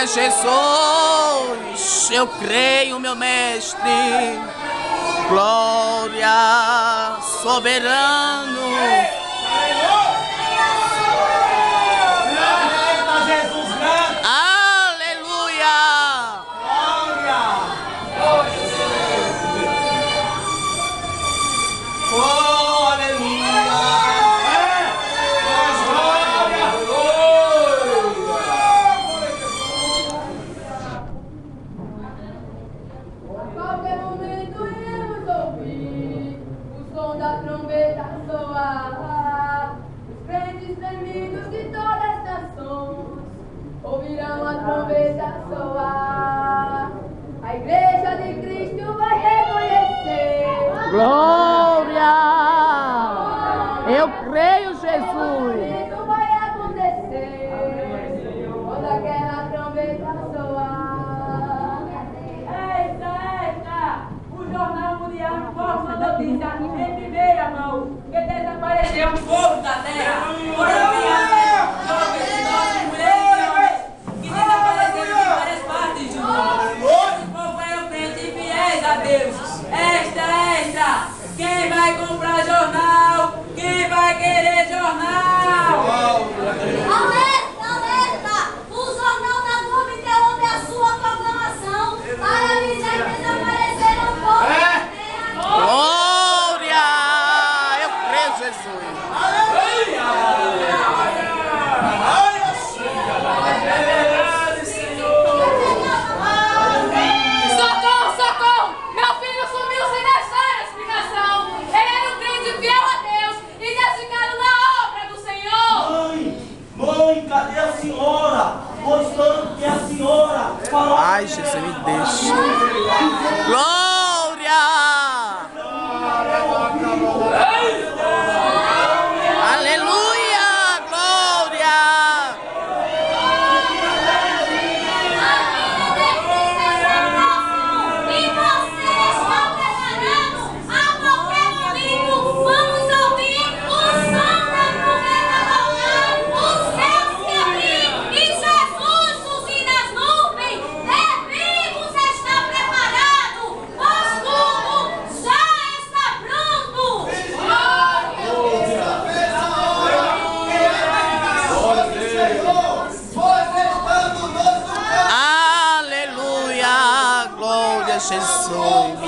Glória, Jesus. Eu creio, meu mestre. Glória, soberano. Ouvirão a trombeta soar, a igreja de Cristo vai reconhecer. Glória! Eu creio, Jesus. Isso vai acontecer quando aquela trombeta soar. Eita! O Jornal Mundial informa uma notícia em primeira mão que desapareceu um povo da terra. Foram Deus. Extra! Quem vai comprar jornal? Quem vai querer jornal? Alerta! O Jornal da Globo interrompe a sua programação para avisar que desapareceram poucos. Glória! Eu creio, Jesus. Cadê a senhora? Mostrando que a senhora falou. Ai, Jesus, me deixa. Glória! Aleluia! Glória! E você está preparado? A qualquer momento vamos ouvir o som da trombeta tocar, os céus se abrir e Jesus subir nas nuvens. Devemos estar preparados, pois tudo já está pronto. Aleluia! Glória, Jesus. Me